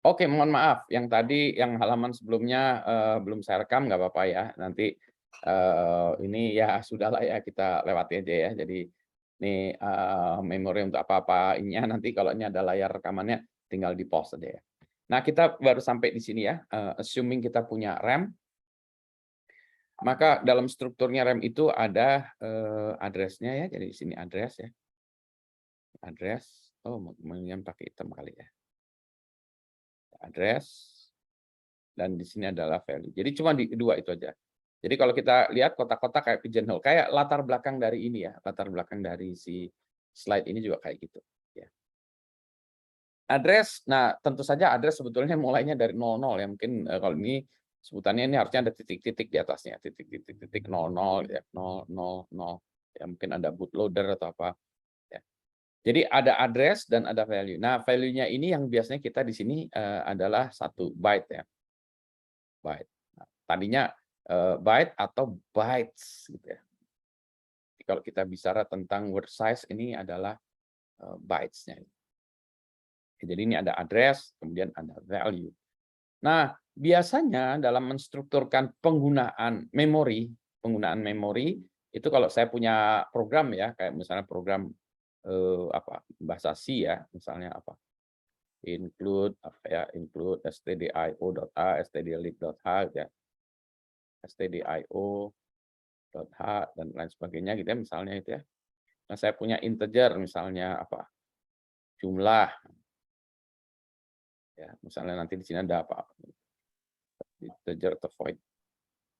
Oke, mohon maaf, yang tadi yang halaman sebelumnya, belum saya rekam nggak apa-apa ya, nanti, ini ya sudahlah ya kita lewati aja ya. Jadi ini, memori untuk apa-apanya nanti kalau ini ada layar rekamannya tinggal di-pause aja ya. Nah, kita baru sampai di sini ya, assuming kita punya RAM, maka dalam strukturnya RAM itu ada, address-nya ya, jadi di sini address ya, address, oh maunya pakai hitam kali ya, address. Dan di sini adalah value. Jadi cuma di dua itu aja. Jadi kalau kita lihat kotak-kotak kayak pigeonhole, kayak latar belakang dari ini ya, latar belakang dari si slide ini juga kayak gitu, ya. Address, nah tentu saja address sebetulnya mulainya dari 00 ya, mungkin, kalau ini sebutannya ini harusnya ada titik-titik di atasnya, titik-titik-titik 00 ya, 000, ya mungkin ada bootloader atau apa, ya. Jadi ada address dan ada value. Nah, value-nya ini yang biasanya kita di sini, adalah 1 byte ya. Byte. Nah, tadinya, byte atau bytes gitu ya. Jadi kalau kita bicara tentang word size ini adalah, bytes-nya. Jadi ini ada address, kemudian ada value. Nah, biasanya dalam menstrukturkan penggunaan memori itu kalau saya punya program ya, kayak misalnya program, apa, bahasa C ya, misalnya apa, include apa ya, include stdio.a, stdlib.h gitu ya, stdio. .h dan lain sebagainya gitu ya misalnya itu ya. Nah, saya punya integer misalnya apa, jumlah ya, misalnya nanti di sini ada apa, integer atau void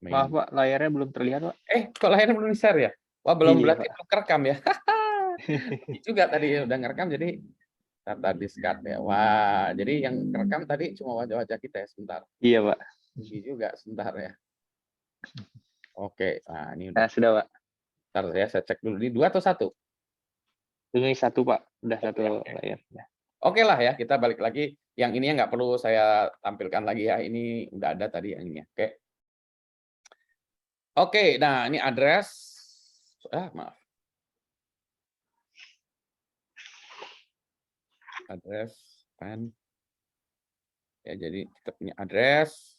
Maaf main. Pak, layarnya belum terlihat Pak. Kok layarnya belum di-share ya? Wah, belum, Iya berarti Pak. belum kerekam ya? Ini juga tadi ya, udah ngerekam jadi data discard ya. Wah, jadi yang kerekam tadi cuma wajah-wajah kita ya, sebentar. Iya Pak. Ini juga sebentar ya. Oke, nah ini udah. Nah sudah Pak. Entar ya, saya cek dulu, ini 2 atau 1? Ini satu Pak, udah Oke, satu oke. layar. Nah, Oke lah ya, kita balik lagi. Yang ini nggak perlu saya tampilkan lagi ya. Ini udah ada tadi yang ini ya. Oke. Oke, nah ini address. Maaf. Address and ya, jadi kita punya address,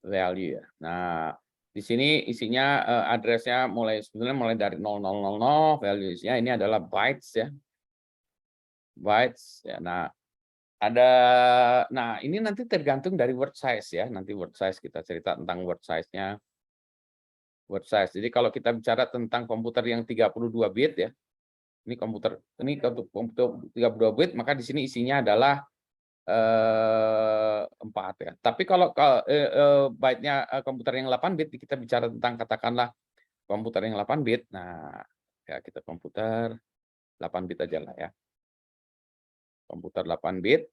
value ya. Nah, di sini isinya address-nya sebenarnya mulai dari 0000, values-nya ini adalah bytes ya. Bytes ya. Nah, ini nanti tergantung dari word size ya. Nanti word size kita cerita tentang word size-nya. Word size. Jadi kalau kita bicara tentang komputer yang 32 bit ya, ini untuk komputer 32 bit, maka di sini isinya adalah 4 ya. Tapi kalau byte-nya komputer yang 8 bit, kita bicara tentang katakanlah komputer yang 8 bit. Nah, ya kita komputer 8 bit aja lah ya. Komputer 8 bit,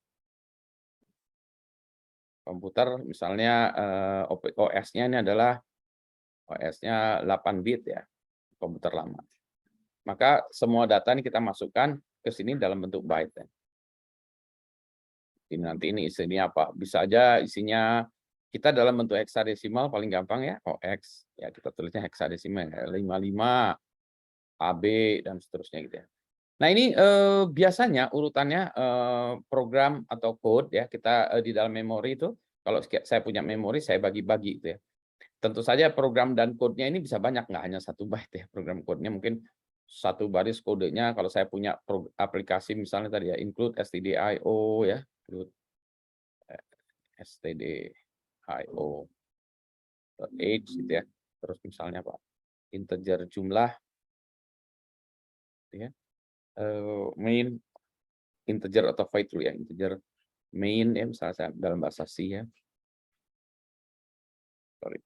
komputer misalnya OS-nya ini adalah OS-nya 8 bit ya, komputer lama. Maka semua data ini kita masukkan ke sini dalam bentuk byte ya. Ini nanti ini isinya apa? Bisa aja isinya kita dalam bentuk heksadesimal paling gampang ya, OX ya, kita tulisnya heksadesimal ya, 55 AB dan seterusnya gitu ya. Nah, ini biasanya urutannya program atau code ya, kita di dalam memori itu kalau saya punya memori saya bagi-bagi gitu ya. Tentu saja program dan code-nya ini bisa banyak, nggak hanya 1 byte ya, program code-nya mungkin 1 baris kodenya. Kalau saya punya aplikasi misalnya tadi ya, include stdio ya, include stdio.h gitu ya. Terus misalnya apa, integer jumlah gitu ya, main integer atau void dulu ya, integer main ya, misalnya dalam bahasa C ya. Sorry.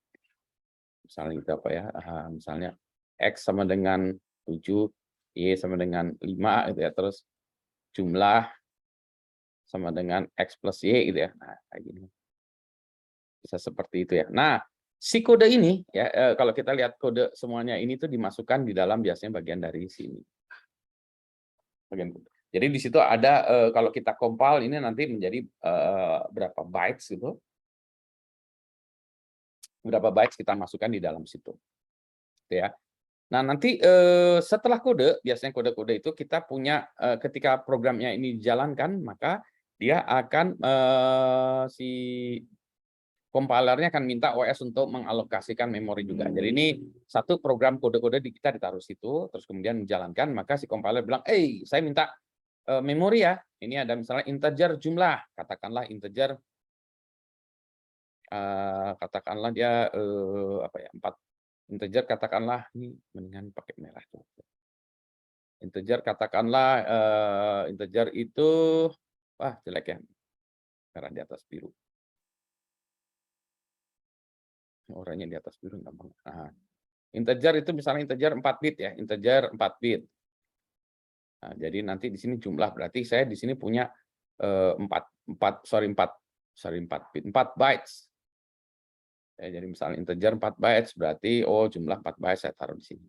Misalnya gitu apa ya, misalnya X sama dengan 7, Y sama dengan 5 gitu ya, terus jumlah sama dengan X plus Y gitu ya. Nah, kayak gini. Bisa seperti itu ya. Nah, si kode ini ya, kalau kita lihat kode semuanya ini tuh dimasukkan di dalam biasanya bagian dari sini. Bagian kode. Jadi di situ ada, kalau kita compile ini nanti menjadi, berapa bytes gitu. Berapa bytes kita masukkan di dalam situ. Gitu ya. Nah, nanti, setelah kode, biasanya kode-kode itu kita punya, ketika programnya ini dijalankan, maka dia akan si compilernya akan minta OS untuk mengalokasikan memori juga. Jadi ini satu program kode-kode di kita ditaruh situ, terus kemudian menjalankan, maka si compiler bilang, saya minta memori ya. Ini ada misalnya integer jumlah, katakanlah integer, katakanlah dia apa ya, 4 integer, katakanlah ini mendingan pakai merah tuh. Integer katakanlah integer itu, wah jelek ya, merah di atas biru. Oranye di atas biru gampang. Nah, integer itu misalnya integer 4 bit ya, integer 4 bit. Nah, jadi nanti di sini jumlah, berarti saya di sini punya 4 bit, 4 bytes. Ya, jadi misalnya integer 4 bytes berarti jumlah 4 bytes saya taruh di sini.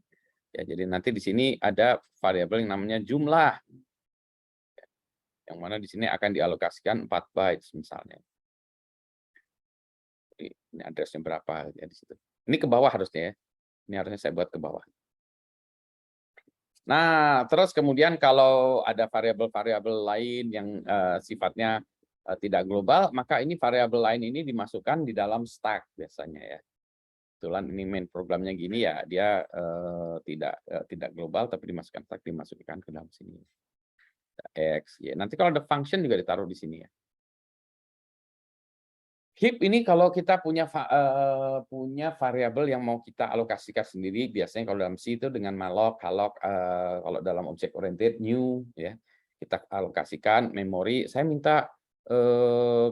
Ya, jadi nanti di sini ada variabel yang namanya jumlah. Yang mana di sini akan dialokasikan 4 bytes misalnya. Ini address-nya berapa ya di situ. Ini ke bawah harusnya ya. Ini harusnya saya buat ke bawah. Nah, terus kemudian kalau ada variabel-variabel lain yang sifatnya tidak global, maka ini variabel lain ini dimasukkan di dalam stack biasanya ya. Kebetulan ini main programnya gini ya, dia tidak global tapi dimasukkan stack, dimasukkan ke dalam sini. X, ya. Nanti kalau ada function juga ditaruh di sini ya. Heap ini kalau kita punya variabel yang mau kita alokasikan sendiri, biasanya kalau dalam C itu dengan malloc, halloc, kalau dalam object oriented new ya, kita alokasikan memori. Saya minta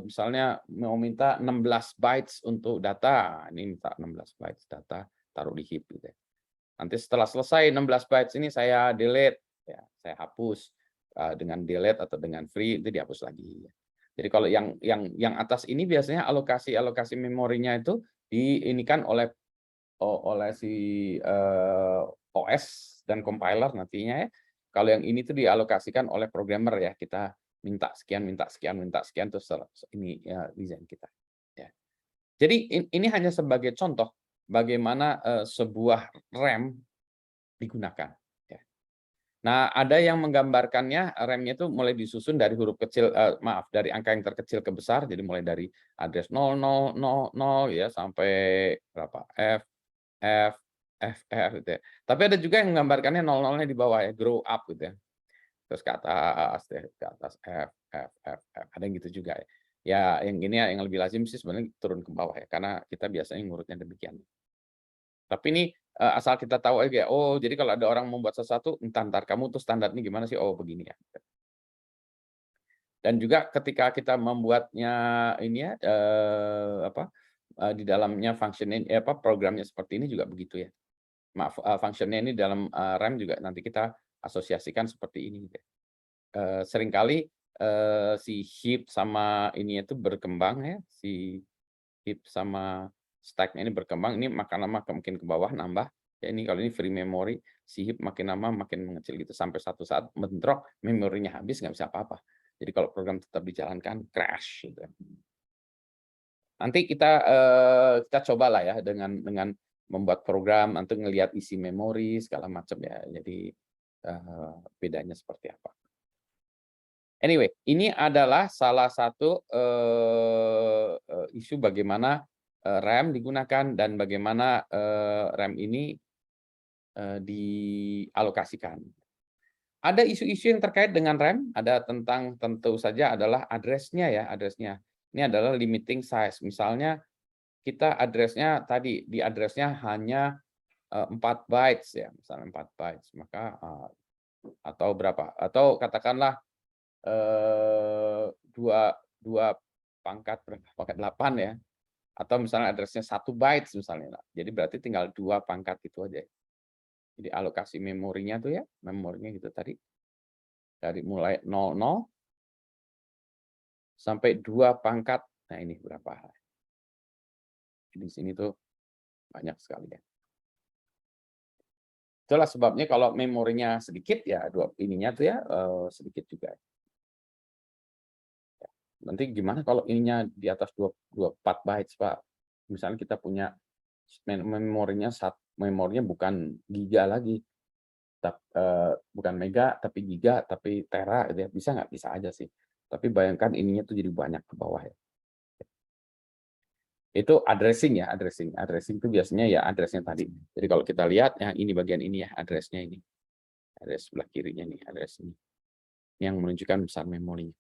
misalnya mau minta 16 bytes untuk data. Ini minta 16 bytes data, taruh di heap gitu ya. Nanti setelah selesai 16 bytes ini saya delete ya, saya hapus dengan delete atau dengan free itu dihapus lagi. Jadi kalau yang atas ini biasanya alokasi memorinya itu diinikan oleh si OS dan compiler nantinya ya. Kalau yang ini tuh dialokasikan oleh programmer ya, kita minta sekian, minta sekian, minta sekian, terus ini ya, desain kita. Ya. Jadi ini hanya sebagai contoh bagaimana sebuah RAM digunakan. Nah, ada yang menggambarkannya RAM-nya itu mulai disusun dari huruf kecil, dari angka yang terkecil ke besar, jadi mulai dari address 0000 ya sampai berapa F gitu ya. Tapi ada juga yang menggambarkannya 00-nya di bawah ya, grow up gitu ya. Terus ke atas deh, ke atas F, ada yang gitu juga ya. Ya, yang ini yang lebih lazim sih sebenarnya turun ke bawah ya, karena kita biasanya ngurutnya demikian. Tapi ini asal kita tahu aja, jadi kalau ada orang membuat sesuatu, entar kamu tuh standarnya gimana sih? Oh begini ya. Dan juga ketika kita membuatnya ini ya, di dalamnya function programnya seperti ini juga begitu ya. Maaf, function-nya ini dalam RAM juga nanti kita asosiasikan seperti ini. Seringkali si heap sama ini itu berkembang ya, si heap sama stack-nya ini berkembang, ini makin lama makin ke bawah nambah. Ya ini kalau ini free memory, si heap makin lama makin mengecil gitu sampai satu saat bentrok, memorinya habis nggak bisa apa-apa. Jadi kalau program tetap dijalankan crash gitu. Nanti kita cobalah ya dengan membuat program nanti ngelihat isi memori segala macam ya. Jadi bedanya seperti apa. Anyway, ini adalah salah satu isu bagaimana RAM digunakan dan bagaimana RAM ini dialokasikan. Ada isu-isu yang terkait dengan RAM, ada tentang tentu saja adalah address-nya ya, address-nya. Ini adalah limiting size. Misalnya kita address-nya tadi, di address-nya hanya 4 bytes ya, misalnya 4 bytes, maka atau berapa? Atau katakanlah 2 pangkat berapa? Pangkat 8 ya. Atau misalnya address-nya 1 bytes misalnya. Jadi berarti tinggal 2 pangkat itu aja. Jadi alokasi memorinya tuh ya, memorinya gitu tadi. Dari mulai 00 sampai 2 pangkat. Nah, ini berapa? Di sini tuh banyak sekali ya. Itulah sebabnya kalau memorinya sedikit ya ininya tuh ya sedikit juga. Nanti gimana kalau ininya di atas 24 bytes, Pak? Misalnya kita punya memorinya bukan giga lagi. Bukan mega tapi giga tapi tera gitu ya. Bisa nggak? Bisa aja sih. Tapi bayangkan ininya tuh jadi banyak ke bawah ya. Itu addressing ya, addressing. Addressing itu biasanya ya addressnya tadi. Jadi kalau kita lihat ya ini bagian ini ya, addressnya ini. Address sebelah kirinya nih, address ini. Yang menunjukkan besar memorinya.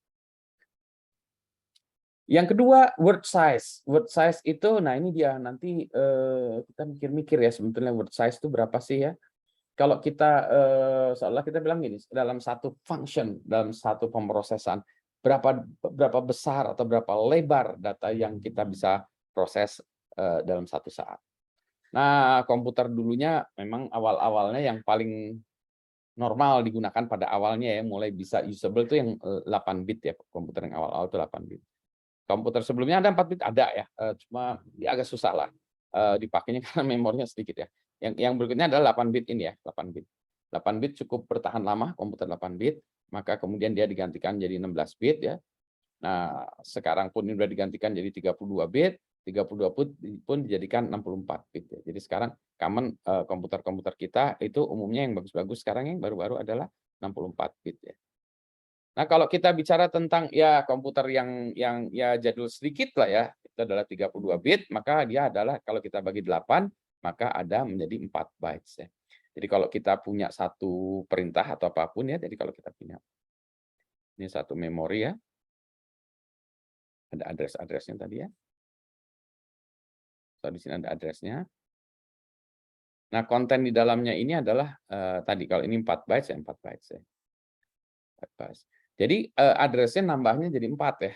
Yang kedua, word size. Word size itu, nah ini dia nanti kita mikir-mikir ya sebetulnya word size itu berapa sih ya? Kalau kita seolah kita bilang gini, dalam satu function, dalam satu pemrosesan, berapa besar atau berapa lebar data yang kita bisa proses dalam satu saat. Nah, komputer dulunya memang awal-awalnya yang paling normal digunakan pada awalnya ya, mulai bisa usable itu yang 8 bit ya, komputer yang awal-awal itu 8 bit. Komputer sebelumnya ada 4 bit ada ya, cuma dia agak susah lah dipakainya karena memorinya sedikit ya. Yang berikutnya adalah 8 bit ini ya, 8 bit. 8 bit cukup bertahan lama, komputer 8 bit, maka kemudian dia digantikan jadi 16 bit ya. Nah, sekarang pun ini sudah digantikan jadi 32 bit, 32 bit pun dijadikan 64 bit ya. Jadi sekarang common komputer-komputer kita itu umumnya yang bagus-bagus sekarang yang baru-baru adalah 64 bit ya. Nah, kalau kita bicara tentang ya komputer yang ya jadul sedikit lah ya, itu adalah 32 bit, maka dia adalah kalau kita bagi 8, maka ada menjadi 4 bytes ya. Jadi kalau kita punya satu perintah atau apapun ya, jadi kalau kita punya ini satu memori ya, ada address-addressnya tadi ya. So, di sini ada addressnya. Nah, konten di dalamnya ini adalah tadi kalau ini 4 bytes ya, 4 bytes ya. 4 bytes. Jadi addressnya nambahnya jadi 4 ya.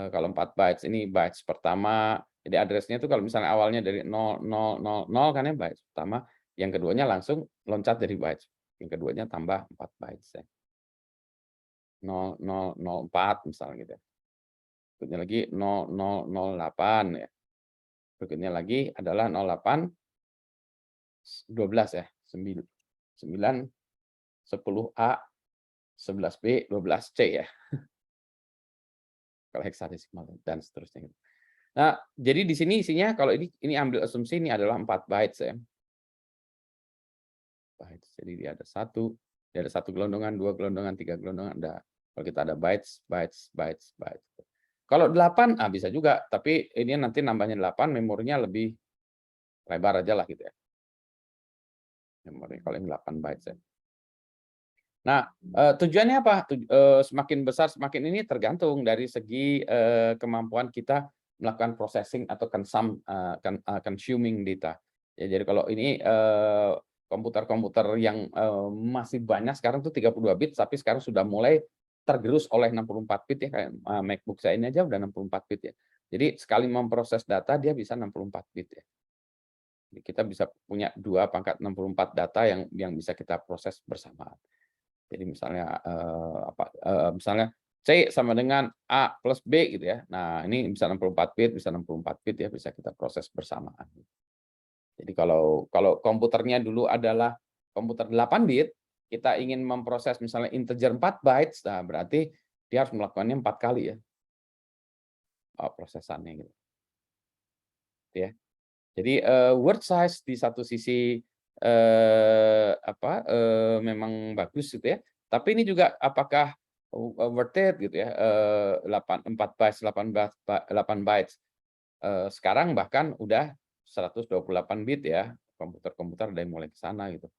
Kalau 4 bytes ini bytes pertama, jadi addressnya itu kalau misalnya awalnya dari 0000 kan ya bytes pertama, yang keduanya langsung loncat dari bytes, yang keduanya tambah 4 bytes ya. 0004 misalnya gitu ya. Berikutnya lagi 0008 ya. Berikutnya lagi adalah 08 12 ya, 9 10A 11B 12C ya. Kalau heksadesimal dan seterusnya gitu. Nah, jadi di sini isinya kalau ini ambil asumsi ini adalah 4 bytes ya. Bytes. Jadi dia ada satu gelondongan, 2 gelondongan, 3 gelondongan, ada. Kalau kita ada bytes, bytes, bytes, bytes. Kalau 8, bisa juga, tapi ini nanti nambahnya 8, memorinya lebih lebar aja lah gitu ya. Memori kalau yang 8 bytes ya. Nah, tujuannya apa? Semakin besar semakin ini tergantung dari segi kemampuan kita melakukan processing atau consuming data. Ya, jadi kalau ini komputer-komputer yang masih banyak sekarang tuh 32 bit, tapi sekarang sudah mulai tergerus oleh 64 bit ya, kayak MacBook saya ini aja udah 64 bit ya. Jadi sekali memproses data dia bisa 64 bit ya. Jadi kita bisa punya 2 × 64 data yang bisa kita proses bersamaan. Jadi misalnya misalnya C sama dengan A plus B gitu ya. Nah, ini bisa 64 bit, bisa 64 bit ya, bisa kita proses bersamaan. Jadi kalau komputernya dulu adalah komputer 8 bit, kita ingin memproses misalnya integer 4 bytes, nah berarti dia harus melakukannya 4 kali ya. Prosesannya gitu. Ya. Jadi word size di satu sisi memang bagus gitu ya. Tapi ini juga apakah worth it gitu ya, 4 bytes, 8 bytes. Sekarang bahkan udah 128 bit ya, komputer-komputer udah mulai ke sana gitu.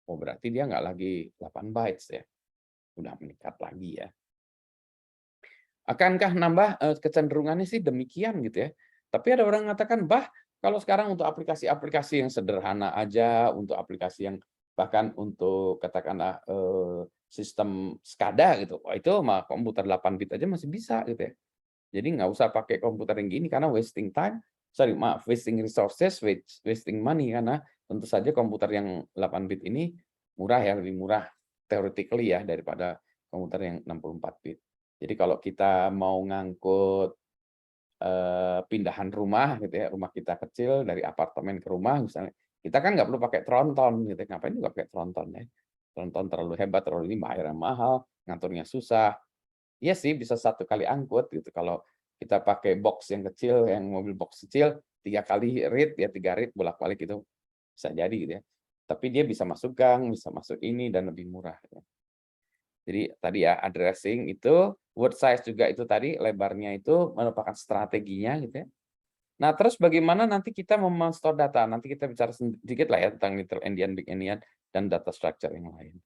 Oh, berarti dia nggak lagi 8 bytes ya, udah meningkat lagi ya. Akankah nambah? Kecenderungannya sih demikian gitu ya. Tapi ada orang mengatakan, kalau sekarang untuk aplikasi-aplikasi yang sederhana aja, untuk aplikasi yang bahkan untuk katakanlah sistem SCADA gitu, itu mah komputer 8 bit aja masih bisa gitu ya. Jadi nggak usah pakai komputer yang gini karena wasting resources, wasting money, karena tentu saja komputer yang 8 bit ini murah ya, lebih murah theoretically ya daripada komputer yang 64 bit. Jadi kalau kita mau ngangkut pindahan rumah gitu ya, rumah kita kecil dari apartemen ke rumah misalnya, kita kan nggak perlu pakai tronton gitu, ngapain juga pakai tronton ya. Tronton terlalu hebat, terlalu ini bayarnya mahal, ngaturnya susah. Iya sih bisa 1 kali angkut gitu, kalau kita pakai box yang kecil, yang mobil box kecil, 3 kali read ya 3 read bolak-balik itu bisa jadi gitu ya. Tapi dia bisa masuk gang, bisa masuk ini dan lebih murah gitu. Jadi tadi ya addressing itu, word size juga itu tadi lebarnya itu merupakan strateginya gitu ya. Nah, terus bagaimana nanti kita store data? Nanti kita bicara sedikit lah ya tentang little endian, big endian, dan data structure yang lain.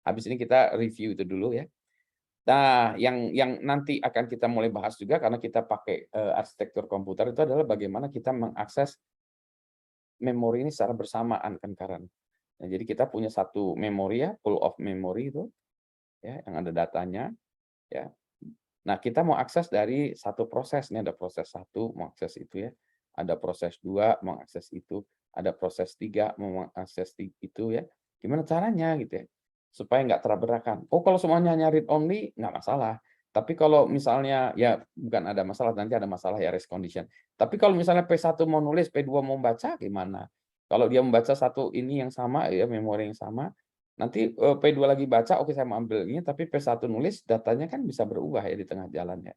Habis ini kita review itu dulu ya. Nah, yang nanti akan kita mulai bahas juga karena kita pakai arsitektur komputer itu adalah bagaimana kita mengakses memori ini secara bersamaan concurrent. Nah, jadi kita punya satu memori ya, pool of memory itu ya yang ada datanya ya. Nah, kita mau akses dari satu proses, ini ada proses satu mau akses itu ya, ada proses 2 mau akses itu, ada proses 3 mau mengakses itu ya. Gimana caranya gitu ya, supaya nggak tabrakan. Oh, kalau semuanya hanya read only nggak masalah. Tapi kalau misalnya ya bukan ada masalah, nanti ada masalah ya race condition. Tapi kalau misalnya P1 mau nulis, P2 mau baca gimana? Kalau dia membaca satu ini yang sama ya, memori yang sama, nanti, P2 lagi baca, oke saya mau ambil ini, tapi P1 nulis, datanya kan bisa berubah ya di tengah jalan ya.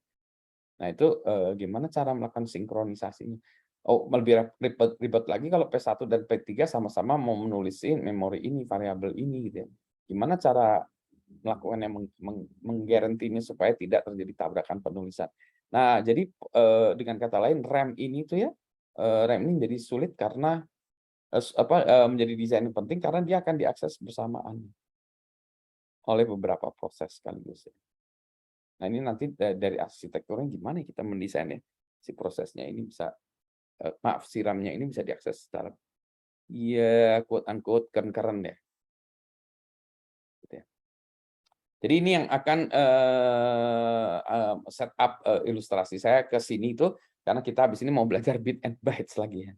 Nah itu, gimana cara melakukan sinkronisasinya? Oh, lebih ribet ribet lagi kalau P1 dan P3 sama-sama mau menulisin memori ini, variabel ini gitu ya. Gimana cara melakukannya menggarantinya supaya tidak terjadi tabrakan penulisan. Nah jadi, dengan kata lain RAM ini tuh ya, RAM ini menjadi sulit karena, menjadi desain yang penting karena dia akan diakses bersamaan oleh beberapa proses sekaligus ya. Nah ini nanti dari arsitekturnya gimana ya kita mendesainnya, si prosesnya ini bisa, maaf si RAM-nya ini bisa diakses secara, ya quote unquote concurrent ya, gitu ya. Jadi ini yang akan, setup, ilustrasi saya ke sini itu karena kita habis ini mau belajar bit and bytes lagi ya,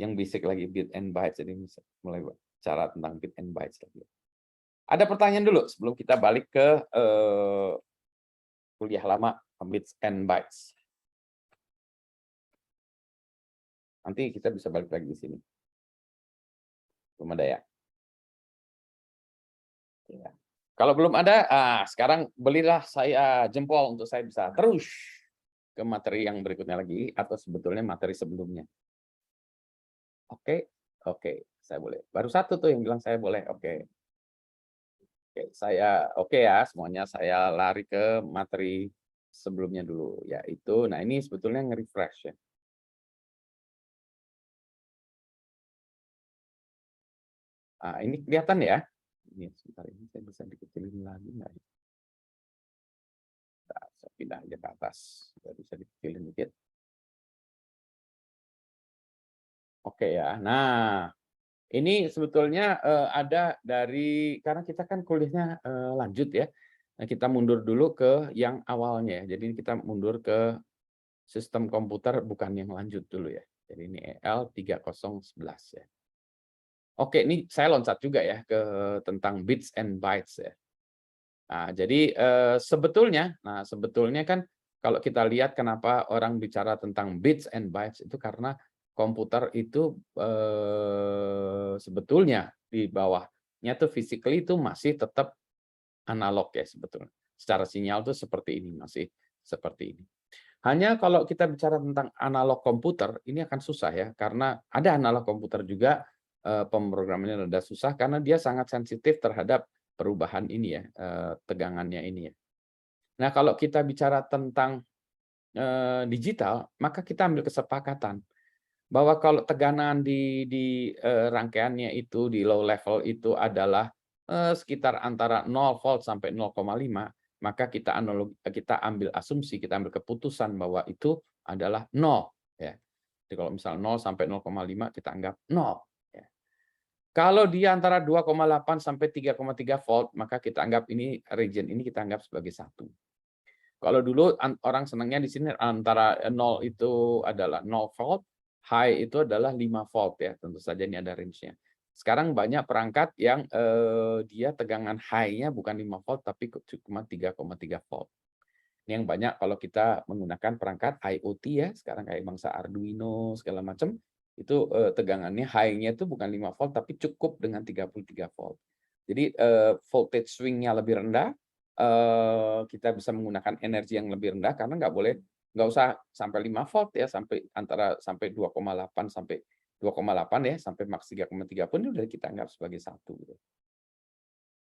yang basic lagi bit and bytes, jadi mulai bicara tentang bit and bytes lagi. Ada pertanyaan dulu sebelum kita balik ke, kuliah lama bits and bytes. Nanti kita bisa balik lagi di sini. Belum ada ya? Iya. Kalau belum ada, sekarang belilah saya jempol untuk saya bisa terus ke materi yang berikutnya lagi atau sebetulnya materi sebelumnya. Oke, oke, saya boleh. Baru satu tuh yang bilang saya boleh. Oke, oke, saya oke ya semuanya. Saya lari ke materi sebelumnya dulu, yaitu, nah ini sebetulnya nge-refresh ya. Ini kelihatan ya? Ini sebentar ini saya bisa dikecilin lagi nggak ya? Nah, saya pindah aja ke atas, biar bisa dikecilin dikit. Oke ya. Nah, ini sebetulnya, ada dari karena kita kan kuliahnya, lanjut ya. Nah, kita mundur dulu ke yang awalnya ya. Jadi kita mundur ke sistem komputer bukan yang lanjut dulu ya. Jadi ini EL3011 ya. Oke, ini saya loncat juga ya ke tentang bits and bytes ya. Nah, jadi, sebetulnya kan kalau kita lihat kenapa orang bicara tentang bits and bytes itu karena komputer itu, sebetulnya di bawahnya tuh physically itu masih tetap analog ya sebetulnya. Secara sinyal tuh seperti ini, masih seperti ini. Hanya kalau kita bicara tentang analog komputer, ini akan susah ya, karena ada analog komputer juga, pemrogramannya rada susah karena dia sangat sensitif terhadap perubahan ini ya, tegangannya ini ya. Nah, kalau kita bicara tentang, digital, maka kita ambil kesepakatan bahwa kalau tekanan di rangkaiannya itu, di low level itu adalah, sekitar antara 0 volt sampai 0,5, maka kita ambil asumsi, kita ambil keputusan bahwa itu adalah 0, ya. Jadi kalau misal 0 sampai 0,5 kita anggap 0, ya. Kalau dia antara 2,8 sampai 3,3 volt, maka kita anggap ini region ini kita anggap sebagai satu. Kalau dulu orang senangnya di sini antara 0 itu adalah 0 volt, high itu adalah 5 volt ya, tentu saja ini ada range-nya. Sekarang banyak perangkat yang, dia tegangan high-nya bukan 5 volt tapi cuma 3,3 volt. Ini yang banyak kalau kita menggunakan perangkat IoT ya, sekarang kayak bangsa Arduino segala macam, itu, tegangannya high-nya itu bukan 5 volt tapi cukup dengan 33 volt. Jadi, voltage swing-nya lebih rendah, kita bisa menggunakan energi yang lebih rendah karena nggak usah sampai 5 volt ya, sampai 2,8 sampai 2,8 ya, sampai maks 3,3 pun udah kita anggap sebagai satu gitu.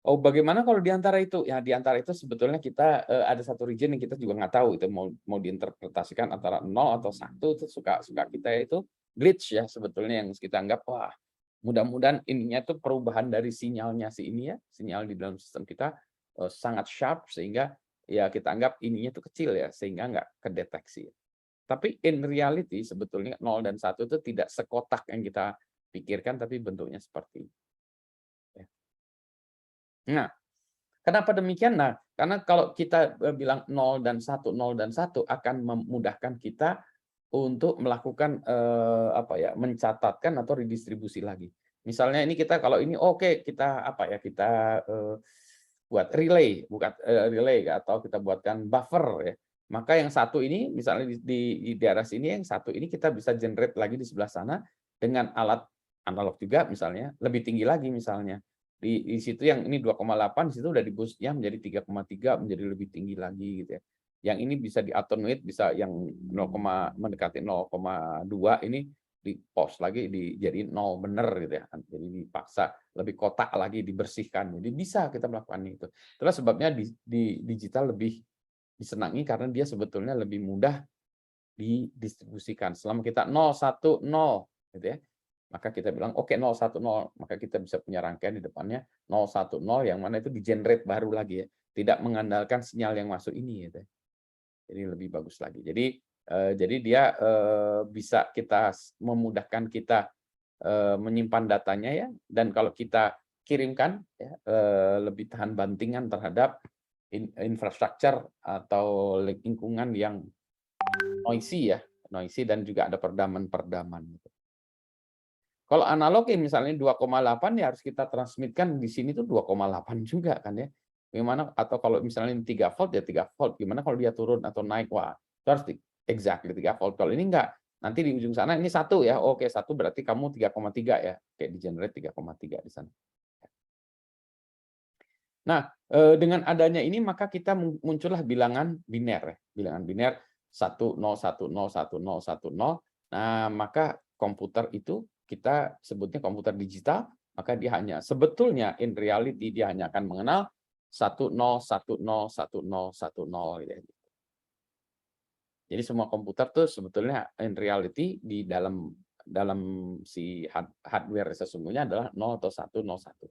Oh, bagaimana kalau di antara itu? Ya, di antara itu sebetulnya kita ada satu region yang kita juga nggak tahu itu mau diinterpretasikan antara 0 atau 1 itu suka kita itu glitch ya sebetulnya yang kita anggap, wah, mudah-mudahan ininya tuh perubahan dari sinyalnya si ini ya, sinyal di dalam sistem kita sangat sharp sehingga ya kita anggap ininya tuh kecil ya, sehingga nggak kedeteksi. Tapi in reality sebetulnya 0 dan 1 itu tidak sekotak yang kita pikirkan, tapi bentuknya seperti itu. Ya. Nah, kenapa demikian? Nah, karena kalau kita bilang 0 dan 1 0 dan 1 akan memudahkan kita untuk melakukan, apa ya, mencatatkan atau redistribusi lagi. Misalnya ini kita kalau ini oke, kita apa ya, kita, buat relay atau kita buatkan buffer ya. Maka yang satu ini misalnya di daerah sini, yang satu ini kita bisa generate lagi di sebelah sana dengan alat analog juga misalnya, lebih tinggi lagi misalnya. Di situ yang ini 2,8 di situ udah di-boost-nya menjadi 3,3 menjadi lebih tinggi lagi gitu ya. Yang ini bisa di-attenuate, bisa yang mendekati 0,2 ini di-pause lagi dijadiin 0 bener gitu ya. Jadi dipaksa lebih kotak lagi, dibersihkan. Jadi bisa kita melakukan itu. Itulah sebabnya di digital lebih disenangi karena dia sebetulnya lebih mudah didistribusikan. Selama kita 0, 1, 0 gitu ya. Maka kita bilang oke 0, 1, 0, maka kita bisa punya rangkaian di depannya 0, 1, 0 yang mana itu di-generate baru lagi ya. Tidak mengandalkan sinyal yang masuk ini gitu ya. Jadi lebih bagus lagi. Jadi dia bisa memudahkan kita menyimpan datanya ya, dan kalau kita kirimkan ya, lebih tahan bantingan terhadap infrastruktur atau lingkungan yang noisy dan juga ada perdaman-perdaman gitu. Kalau analog ya misalnya 2,8 ya harus kita transmitkan di sini tuh 2,8 juga kan ya. Gimana atau kalau misalnya 3 volt ya 3 volt, gimana kalau dia turun atau naik, wah itu harus exactly 3 volt. Kalau ini enggak, nanti di ujung sana ini 1 ya, oke 1 berarti kamu 3,3 ya, kayak di-generate 3,3 di sana. Nah, dengan adanya ini maka kita muncullah bilangan biner ya, bilangan biner 1, 0, 1, 0, 1, 0, 1, 0. Nah, maka komputer itu kita sebutnya komputer digital, maka dia hanya sebetulnya in reality dia hanya akan mengenal 1, 0, 1, 0, 1, 0, 1, 0 gitu ya. Jadi semua komputer tuh sebetulnya in reality di dalam si hardware sesungguhnya adalah 0 atau 1, 0, 1.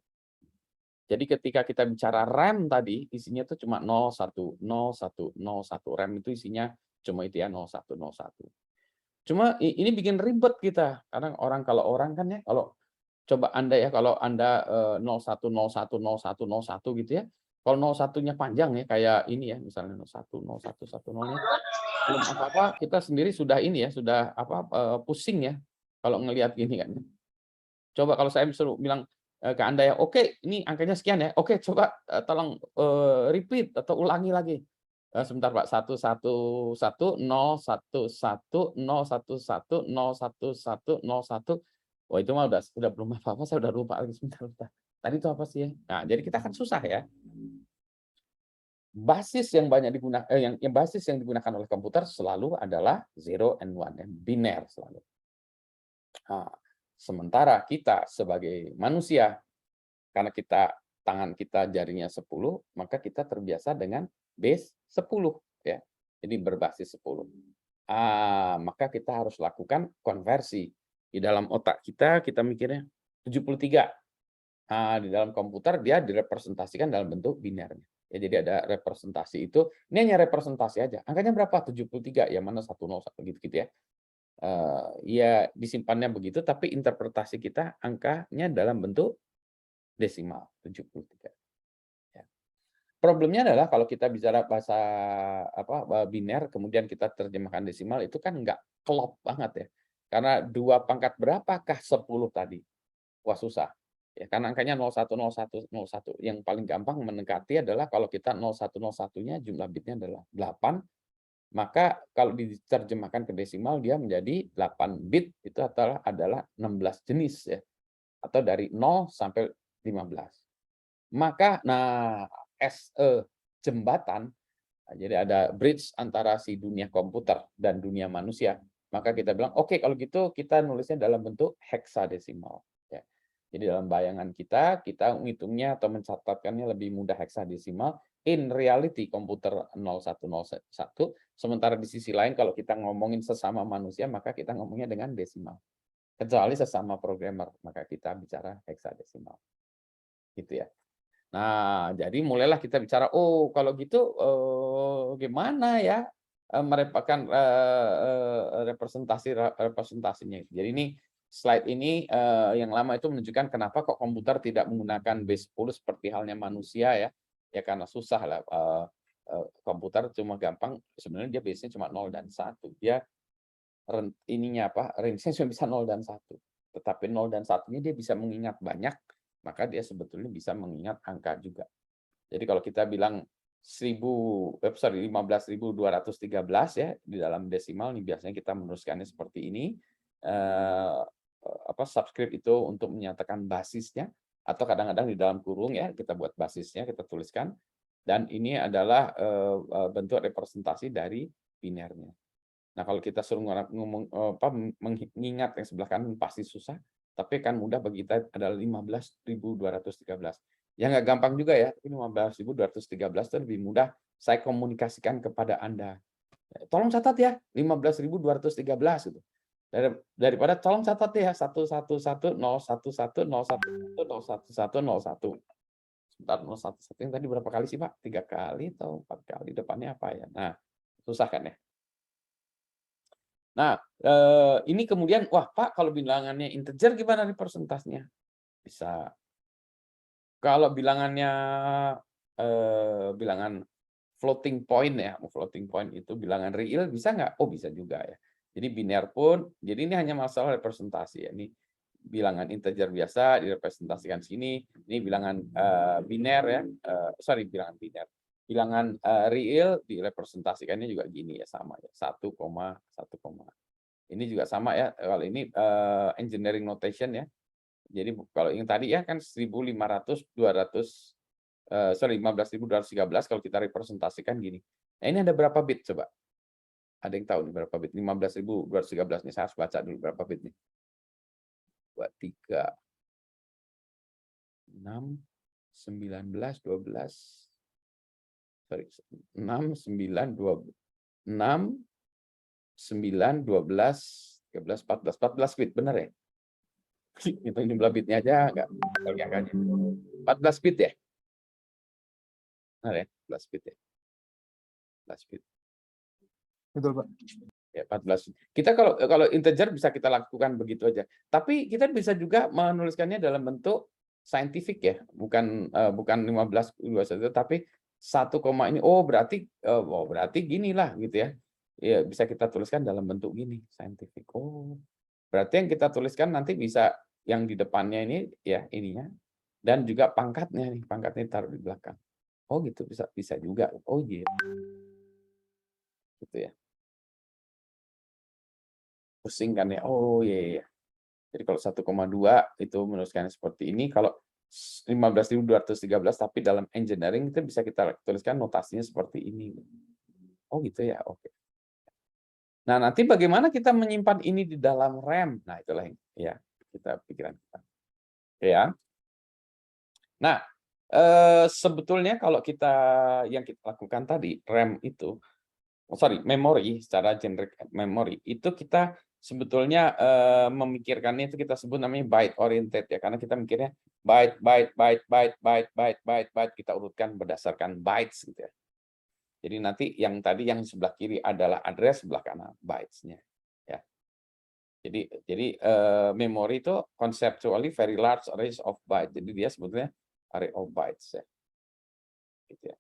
Jadi ketika kita bicara RAM tadi, isinya tuh cuma 0, 1, 0, 1, 0, 1. RAM itu isinya cuma itu ya 0, 1, 0, 1. Cuma ini bikin ribet kita. Karena kalau orang kan ya, kalau coba Anda ya, kalau Anda 01, 01, 01, 01 gitu ya. Kalau 01-nya panjang ya, kayak ini ya, misalnya 01, 01, 10-nya, belum apa-apa kita sendiri sudah ini ya, sudah apa, pusing ya kalau ngelihat gini kan. Coba kalau saya suruh bilang, ke Anda ya, "Oke, ini angkanya sekian ya. Oke, coba, tolong, repeat atau ulangi lagi." "Sebentar Pak, 111, 011, 011, 011, 011, Wah, itu mah udah belum apa-apa, saya udah lupa lagi, sebentar bentar. Tadi itu apa sih ya? Nah, jadi kita kan susah ya. Basis yang banyak yang basis yang digunakan oleh komputer selalu adalah zero and one ya, biner selalu. Nah, sementara kita sebagai manusia, karena tangan kita jarinya 10, maka kita terbiasa dengan base 10 ya. Jadi berbasis 10. Maka kita harus lakukan konversi. Di dalam otak kita mikirnya 73. Di dalam komputer dia direpresentasikan dalam bentuk binernya. Ya, jadi ada representasi itu, ini hanya representasi aja. Angkanya berapa? 73. Ya mana 101 gitu-gitu ya. Ya disimpannya begitu, tapi interpretasi kita angkanya dalam bentuk desimal 73. Ya. Problemnya adalah kalau kita bicara bahasa biner, kemudian kita terjemahkan desimal itu kan nggak klop banget ya. Karena 2 pangkat berapakah 10 tadi? Wah susah. Ya, karena angkanya 01, 01, 01. Yang paling gampang mendekati adalah kalau kita 0101-nya jumlah bitnya adalah 8, maka kalau diterjemahkan ke desimal dia menjadi 8 bit itu adalah 16 jenis ya. Atau dari 0 sampai 15. Maka jembatan, jadi ada bridge antara si dunia komputer dan dunia manusia. Maka kita bilang, oke kalau gitu kita nulisnya dalam bentuk heksadesimal. Ya. Jadi dalam bayangan kita menghitungnya atau mencatatkannya lebih mudah heksadesimal. In reality komputer 0101. Sementara di sisi lain kalau kita ngomongin sesama manusia maka kita ngomongnya dengan desimal. Kecuali sesama programmer maka kita bicara heksadesimal. Gitu ya. Nah, jadi mulailah kita bicara, oh kalau gitu gimana ya merupakan representasinya. Jadi ini slide ini yang lama itu menunjukkan kenapa kok komputer tidak menggunakan base 10 seperti halnya manusia ya. Ya karena susah lah komputer cuma gampang sebenarnya dia base-nya cuma 0 dan 1. Dia ininya apa? Range-nya cuma bisa 0 dan 1. Tetapi 0 dan 1-nya dia bisa mengingat banyak, maka dia sebetulnya bisa mengingat angka juga. Jadi kalau kita bilang 15.213 ya di dalam desimal nih biasanya kita menuliskannya seperti ini. Subscript itu untuk menyatakan basisnya atau kadang-kadang di dalam kurung ya kita buat basisnya kita tuliskan dan ini adalah bentuk representasi dari binernya. Nah, kalau kita suruh mengingat yang sebelah kanan pasti susah, tapi kan mudah bagi kita adalah 15.213. Ya nggak gampang juga ya, tapi 15.213 itu lebih mudah saya komunikasikan kepada Anda. Tolong catat ya, 15.213 gitu. Daripada tolong catat ya 111 011 011 011 01. Sebentar 011 yang tadi berapa kali sih Pak? 3 kali atau 4 kali depannya apa ya? Nah, susah kan ya? Nah, ini kemudian, wah Pak, kalau bilangannya integer gimana nih persentasenya? Bisa. Kalau bilangannya bilangan floating point ya, floating point itu bilangan real bisa nggak? Oh bisa juga ya. Jadi biner pun, jadi ini hanya masalah representasi ya. Ini bilangan integer biasa direpresentasikan sini. Ini bilangan biner ya, bilangan biner. Bilangan real direpresentasikannya juga gini ya, sama ya, 1, 1. Ini juga sama ya, kalau ini engineering notation ya. Jadi kalau yang tadi ya kan 15.213 kalau kita representasikan gini. Nah ini ada berapa bit coba? Ada yang tahu nih berapa bit? 15.213 nih, saya harus baca dulu berapa bit nih. 2, 3, 6, 19, 12, sorry, 6, 9, 12, 6, 9, 12, 13, 14, 14 bit, benar ya? Hitung jumlah bitnya aja nggak pakai angkanya. 14 bit ya? Benar ya? 14 bit ya? 14 bit. Betul, Pak. Ya, 14. Kita kalau integer bisa kita lakukan begitu aja. Tapi kita bisa juga menuliskannya dalam bentuk scientific ya, bukan 1521 tapi 1, ini. Oh, berarti ginilah gitu ya. Ya, bisa kita tuliskan dalam bentuk gini, scientific. Oh. Berarti yang kita tuliskan nanti bisa yang di depannya ini ya ininya dan juga pangkatnya nih, pangkatnya taruh di belakang. Oh gitu bisa juga. Oh gitu. Gitu ya. Pusing kan ya. Oh iya. Jadi kalau 1,2 itu menuliskannya seperti ini, kalau 15.213 tapi dalam engineering itu bisa kita tuliskan notasinya seperti ini. Oh gitu ya. Oke. Nah, nanti bagaimana kita menyimpan ini di dalam RAM? Nah, itulah yang ya kita pikiran kita. Ya. Nah, sebetulnya kalau yang kita lakukan tadi RAM itu, memori secara generik memori itu kita sebetulnya memikirkannya itu kita sebut namanya byte oriented ya karena kita mikirnya byte byte byte byte byte byte byte byte kita urutkan berdasarkan bytes gitu ya. Jadi nanti yang tadi yang sebelah kiri adalah address, sebelah kanan bytes-nya ya. Jadi memori itu conceptually very large array of bytes. Jadi dia sebetulnya array of bytes ya. Gitu ya.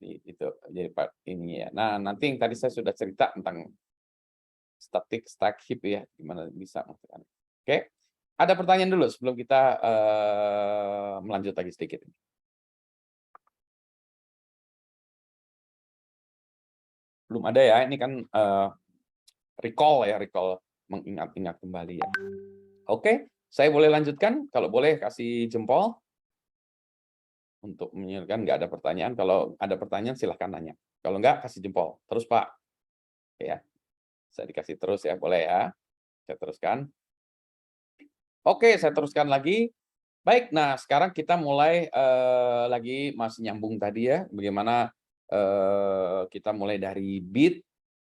Itu jadi part ini ya. Nah, nanti yang tadi saya sudah cerita tentang stack heap ya, gimana bisa melakukan. Oke. Ada pertanyaan dulu sebelum kita melanjut lagi sedikit. Belum ada ya, ini kan recall mengingat-ingat kembali ya. Oke, saya boleh lanjutkan? Kalau boleh kasih jempol. Untuk menyelesaikan nggak ada pertanyaan. Kalau ada pertanyaan silahkan nanya. Kalau nggak kasih jempol. Terus Pak. Ya, saya dikasih terus ya, boleh ya. Saya teruskan. Oke, saya teruskan lagi. Baik, nah sekarang kita mulai lagi masih nyambung tadi ya, bagaimana kita mulai dari bit,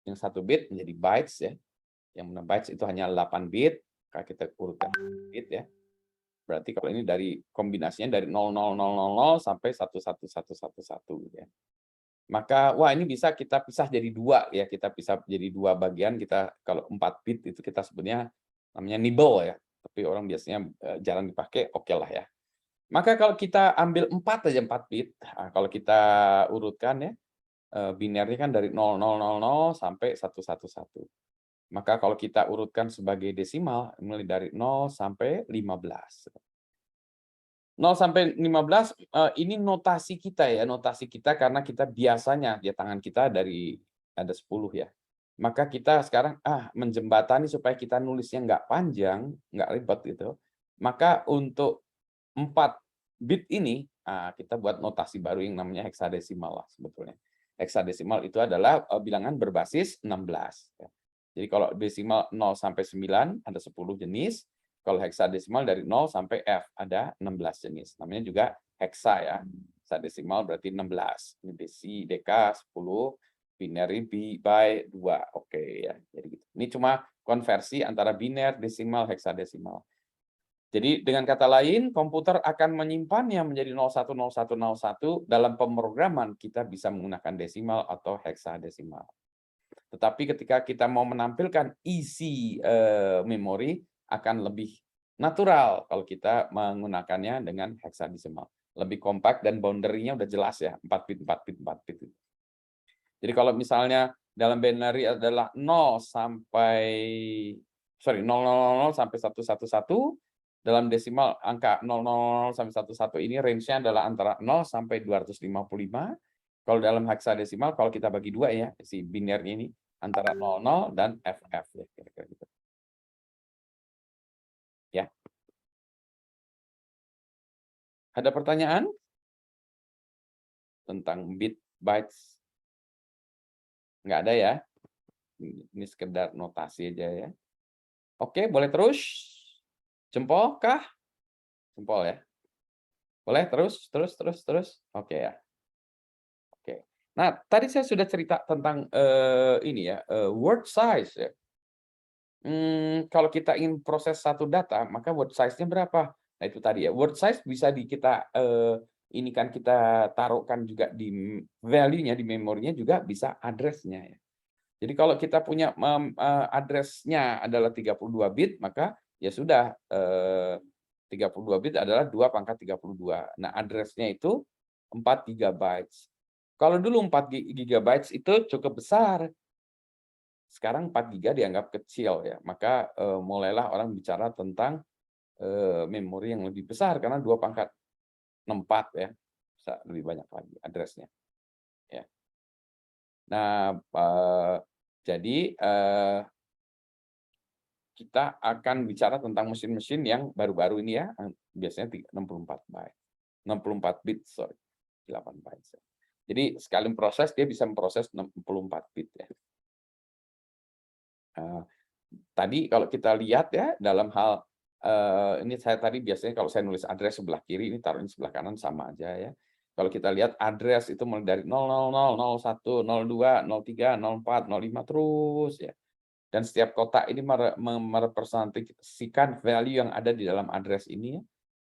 yang 1 bit menjadi bytes ya. Yang mana bytes itu hanya 8 bit, maka kita urutkan bit ya. Berarti kalau ini dari kombinasinya dari 0000 sampai 11111 gitu ya. Maka wah ini bisa kita pisah jadi 2 ya, kita pisah jadi 2 bagian, kita kalau 4 bit itu kita sebutnya namanya nibble ya. Tapi orang biasanya jarang dipakai, oke lah ya. Maka kalau kita ambil 4 aja 4 bit, nah, kalau kita urutkan ya, binernya kan dari 0000 sampai 111. Maka kalau kita urutkan sebagai desimal, mulai dari 0 sampai 15. 0 sampai 15, ini notasi kita ya, notasi kita karena kita biasanya di tangan kita dari ada 10 ya. Maka kita sekarang, menjembatani supaya kita nulisnya nggak panjang, nggak ribet gitu. Maka untuk 4 bit ini, kita buat notasi baru yang namanya heksadesimal lah sebetulnya. Heksadesimal itu adalah bilangan berbasis 16 ya. Jadi kalau desimal 0 sampai 9 ada 10 jenis, kalau heksadesimal dari 0 sampai F ada 16 jenis. Namanya juga heksa ya. Heksadesimal berarti 16. Ini desi, deka 10, binary B by 2. Oke ya. Jadi gitu. Ini cuma konversi antara biner, desimal, heksadesimal. Jadi dengan kata lain, komputer akan menyimpannya menjadi 010101 dalam pemrograman kita bisa menggunakan desimal atau heksadesimal. Tetapi ketika kita mau menampilkan isi memori akan lebih natural kalau kita menggunakannya dengan heksadesimal. Lebih kompak dan boundary-nya udah jelas ya, 4 bit, 4 bit, 4 bit. Jadi kalau misalnya dalam binary adalah 0 sampai 000 sampai 111, dalam desimal angka 00 sampai 11 ini range-nya adalah antara 0 sampai 255. Kalau dalam heksadesimal kalau kita bagi 2 ya, si binernya ini antara 00 dan FF ya, kira-kira gitu. Ya. Ada pertanyaan tentang bit bytes? Nggak ada ya? Ini sekedar notasi aja ya. Oke, boleh terus? Jempol kah? Jempol ya. Boleh terus? Oke ya. Oke. Nah, tadi saya sudah cerita tentang ini ya, word size ya. Kalau kita ingin proses satu data, maka word size-nya berapa? Nah, itu tadi ya. Word size bisa kita ini kan kita taruhkan juga di value-nya, di memorinya juga bisa address-nya ya. Jadi kalau kita punya address-nya adalah 32 bit, maka ya sudah 32 bit adalah 2 pangkat 32. Nah, address-nya itu 4 GB. Kalau dulu 4 GB itu cukup besar. Sekarang 4 GB dianggap kecil ya. Maka mulailah orang bicara tentang memori yang lebih besar karena 2 pangkat 64 ya. Bisa lebih banyak lagi address-nya. Ya. Nah, jadi kita akan bicara tentang mesin-mesin yang baru-baru ini ya, biasanya 64 byte. 64 bit, 8 bytes. Jadi sekali proses dia bisa memproses 64 bit ya. Tadi kalau kita lihat ya dalam hal ini saya tadi biasanya kalau saya nulis address sebelah kiri ini taruhnya sebelah kanan sama aja ya. Kalau kita lihat address itu mulai dari 000, 01, 02, 03, 04, 05 terus ya. Dan setiap kotak ini merepresentasikan value yang ada di dalam address ini ya.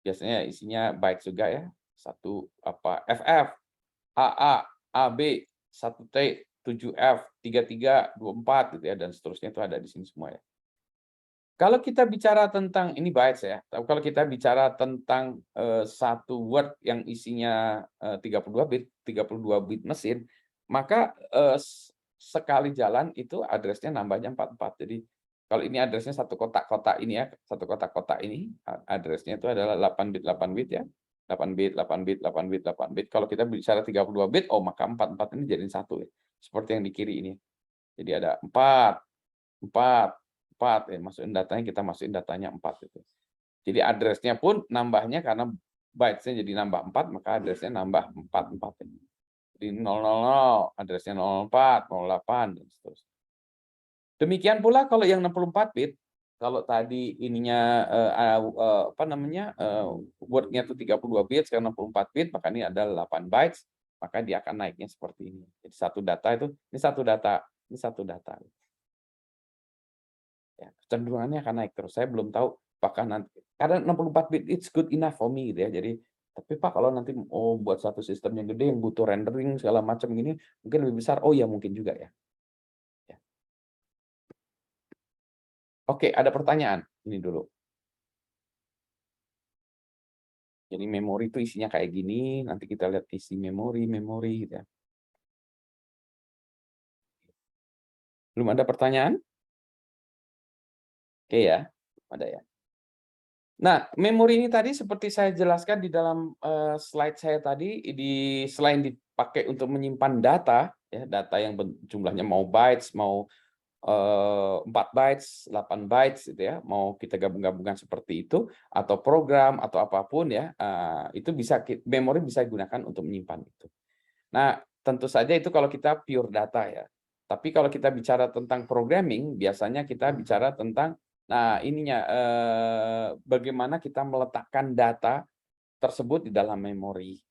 Biasanya isinya byte juga ya. Satu apa FF, AA, AB, 1T, 7F, 33, 24 gitu ya dan seterusnya itu ada di sini semua ya. Kalau kita bicara tentang ini bytes ya. Kalau kita bicara tentang satu word yang isinya 32 bit, 32 bit mesin, maka sekali jalan itu address-nya nambahnya 44. Jadi kalau ini address-nya satu kotak-kotak ini ya, satu kotak-kotak ini address-nya itu adalah 8 bit 8 bit ya. 8 bit 8 bit 8 bit 8 bit. Kalau kita bicara 32 bit, oh maka 44 ini jadi satu ya. Seperti yang di kiri ini. Jadi ada 4 ya, masukin datanya, kita masukin datanya 4 itu. Jadi address-nya pun nambahnya karena bytes-nya jadi nambah 4, maka address-nya nambah 44 ini. Jadi 000, address-nya 04, 08 dan seterusnya. Demikian pula kalau yang 64 bit, Kalau tadi ininya apa namanya word-nya itu 32 bit, sekarang 64 bit, maka ini adalah 8 bytes, maka dia akan naiknya seperti ini. Jadi satu data itu, ini satu data, ini satu data. Ya, kecenderungannya akan naik terus. Saya belum tahu apakah nanti, karena 64 bit it's good enough for me gitu ya. Jadi tapi Pak kalau nanti buat satu sistem yang gede yang butuh rendering segala macam gini mungkin lebih besar. Oh ya mungkin juga ya. Ya. Oke, ada pertanyaan ini dulu. Jadi memori itu isinya kayak gini, nanti kita lihat isi memori gitu ya. Belum ada pertanyaan? Oke ya, ada ya. Nah, memori ini tadi seperti saya jelaskan di dalam slide saya tadi, selain dipakai untuk menyimpan data, ya data yang jumlahnya mau bytes, mau 4 bytes, 8 bytes gitu ya, mau kita gabung-gabungkan seperti itu, atau program atau apapun ya, itu bisa memori bisa digunakan untuk menyimpan itu. Nah, tentu saja itu kalau kita pure data ya. Tapi kalau kita bicara tentang programming, biasanya kita bicara tentang ininya bagaimana kita meletakkan data tersebut di dalam memori.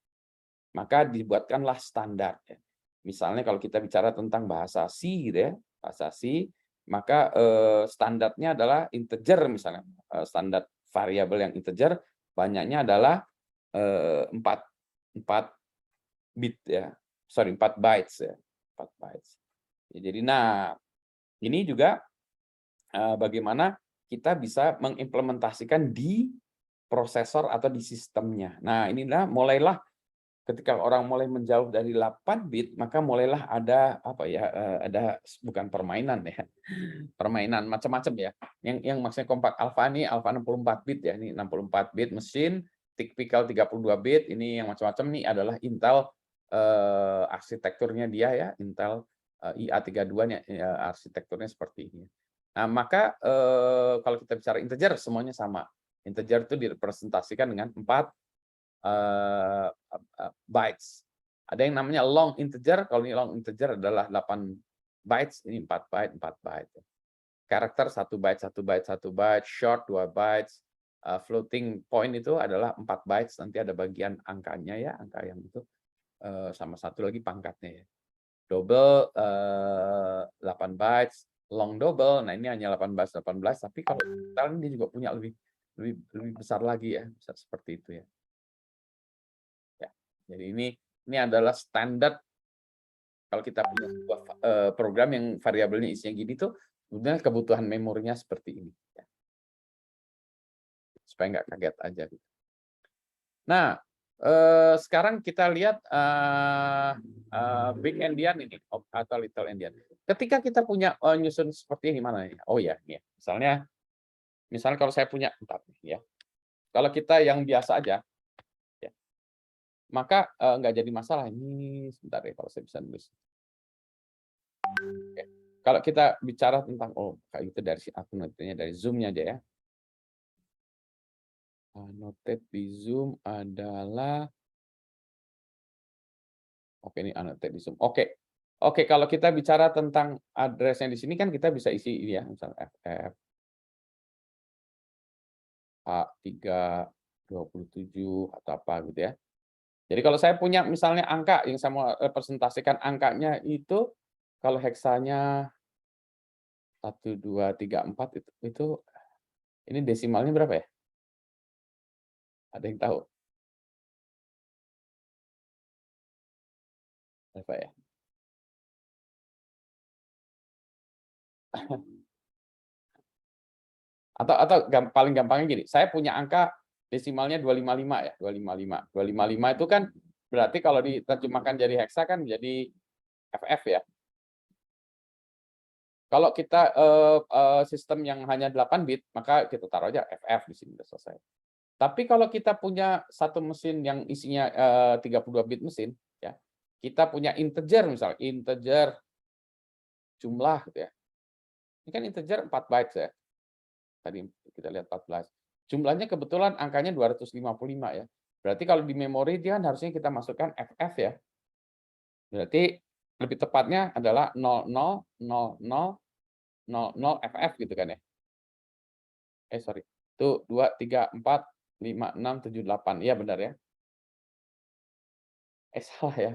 Maka dibuatkanlah standar ya. Misalnya kalau kita bicara tentang bahasa C gitu ya, bahasa C, maka standarnya adalah integer misalnya. Standar variabel yang integer banyaknya adalah 4 bit ya. Sorry, 4 bytes ya. 4 bytes. Ya, jadi ini juga bagaimana kita bisa mengimplementasikan di prosesor atau di sistemnya. Nah, inilah mulailah ketika orang mulai menjauh dari 8 bit, maka mulailah ada apa ya, ada bukan permainan ya, permainan macam-macam ya. Yang maksudnya Compact Alpha ini Alpha 64 bit ya, ini 64 bit mesin, tipikal 32 bit, ini yang macam-macam nih adalah Intel arsitekturnya dia ya, Intel IA32-nya arsitekturnya seperti ini. Nah, maka kalau kita bicara integer semuanya sama. Integer itu direpresentasikan dengan 4 bytes. Ada yang namanya long integer, kalau ini long integer adalah 8 bytes, ini 4 byte, 4 byte. Karakter 1 byte, 1 byte, 1 byte, short 2 bytes, floating point itu adalah 4 bytes, nanti ada bagian angkanya ya, angka yang itu sama satu lagi pangkatnya ya. Double 8 bytes, long double, nah ini hanya 18, tapi kalau total dia juga punya lebih besar lagi ya, bisa seperti itu ya. Jadi ini adalah standar kalau kita punya sebuah program yang variabelnya isinya gini tuh, sebenarnya kebutuhan memorinya seperti ini. Ya. Supaya nggak kaget aja. Nah, sekarang kita lihat big endian ini atau little endian. Ketika kita punya nyusun seperti ini mana ya? Oh ya, ini ya. Misalnya kalau saya punya ya. Kalau kita yang biasa aja, ya, maka nggak jadi masalah. Ini sebentar ya kalau saya bisa nulis. Oke. Kalau kita bicara tentang kayak gitu dari aku nantinya dari Zoom-nya aja ya. Annotate di Zoom adalah ini annotate di Zoom. Oke, kalau kita bicara tentang address-nya di sini kan kita bisa isi ini ya, misalnya FF A327 atau apa gitu ya. Jadi kalau saya punya misalnya angka yang saya mau representasikan angkanya itu kalau heksanya 1, 2, 3, 4 itu ini desimalnya berapa ya? Ada yang tahu? Berapa ya? Atau paling gampangnya gini, saya punya angka desimalnya 255 ya, 255. 255 itu kan berarti kalau diterjemahkan jadi heksa kan jadi FF ya. Kalau kita sistem yang hanya 8 bit, maka kita taruh aja FF di sini udah selesai. Tapi kalau kita punya satu mesin yang isinya 32 bit mesin, ya, kita punya integer misalnya, integer jumlah gitu ya. Ini kan integer 4 bytes ya. Tadi kita lihat 14. Jumlahnya kebetulan angkanya 255 ya. Berarti kalau di memori dia kan harusnya kita masukkan FF ya. Berarti lebih tepatnya adalah 000000 FF gitu kan ya. Sorry. Itu 2, 3, 4, 5, 6, 7, 8. Iya benar ya. Salah ya.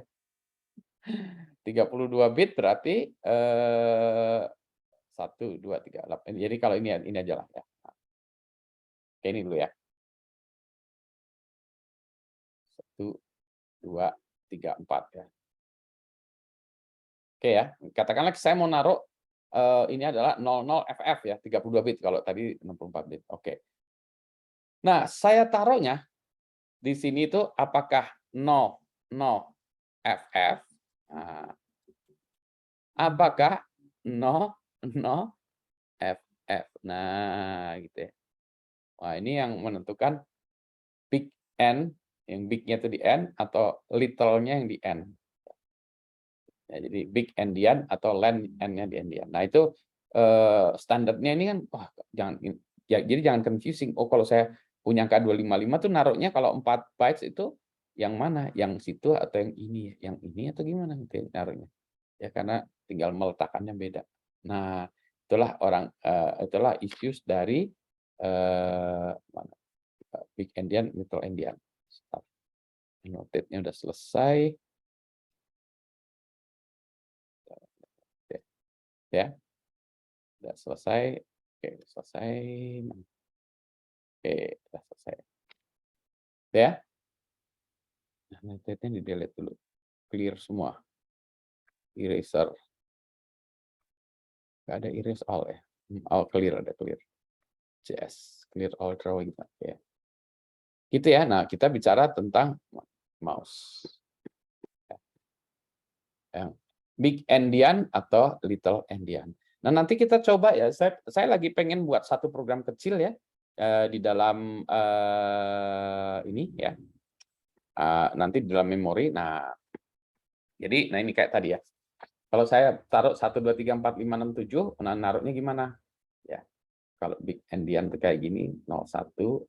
32 bit berarti 1, 2, 3, 8. Jadi kalau ini aja lah ya. Oke, ini dulu ya. 1, 2, 3, 4 ya. Oke ya. Katakanlah saya mau naruh ini adalah 00 FF ya, 32 bit kalau tadi 64 bit. Oke. Nah, saya taruhnya di sini itu apakah 00 FF? Nah, apakah 00 FF? Nah, gitu ya. Wah, ini yang menentukan big N, yang big-nya itu di N atau little-nya yang di N. Ya, jadi big endian atau N-nya di endian. Nah, itu standarnya ini kan wah jangan ya, jadi jangan confusing. Oh, kalau saya punya angka 255 tuh naruhnya kalau 4 bytes itu yang mana? Yang situ atau yang ini? Yang ini atau gimana gitu ya naruhnya? Ya karena tinggal meletakkannya beda. Nah, itulah issues dari mana? Big endian, little endian. Annotate-nya udah selesai. Ya. Udah selesai. Oke, selesai. Oke, udah selesai. Ya. Nah, annotate-nya di-delete dulu. Clear semua. Eraser. Nggak ada erase all ya. All clear, ada clear. Yes, clear all drawing. Ya. Gitu ya. Nah, kita bicara tentang mouse. Yang big endian atau little endian. Nah, nanti kita coba ya. Saya lagi pengen buat satu program kecil ya di dalam ini ya. Nanti di dalam memori. Nah, jadi ini kayak tadi ya. Kalau saya taruh 1 2 3 4 5 6 7, nah naruhnya gimana? Ya. Kalau big endian kayak gini 01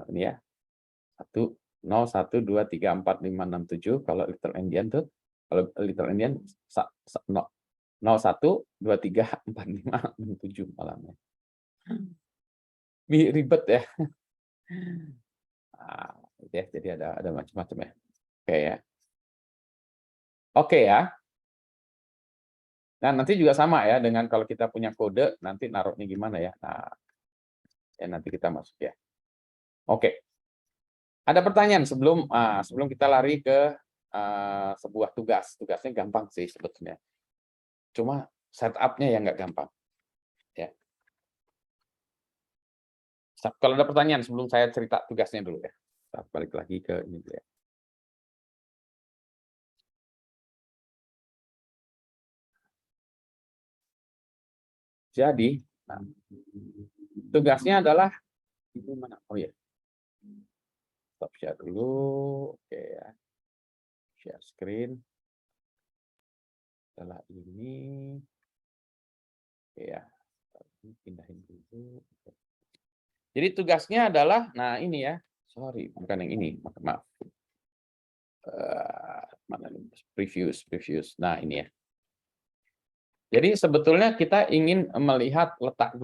ini ya. 1 0 1 2 3 4 5 6 7. Kalau little endian tuh kalau little endian 0 1 2 3 4 5 6 7 malamnya. Ribet ya. Nah, ya, jadi ada macam-macam ya. Oke ya. Oke ya. Nah, nanti juga sama ya dengan kalau kita punya kode, nanti naruhnya gimana ya. Nah, ya nanti kita masuk ya. Oke. Ada pertanyaan sebelum kita lari ke sebuah tugas. Tugasnya gampang sih sebetulnya. Cuma setup-nya yang nggak gampang. Ya. Kalau ada pertanyaan sebelum saya cerita tugasnya dulu ya. Kita balik lagi ke ini dulu ya. Jadi, nah, tugasnya adalah ini mana? Oh ya. Stop share dulu. Oke ya. Share screen. Setelah ini ya, pindahin dulu. Jadi tugasnya adalah, nah ini ya, sorry, bukan yang ini, maaf. Mana nih? Previous. Nah ini ya. Jadi sebetulnya kita ingin melihat letak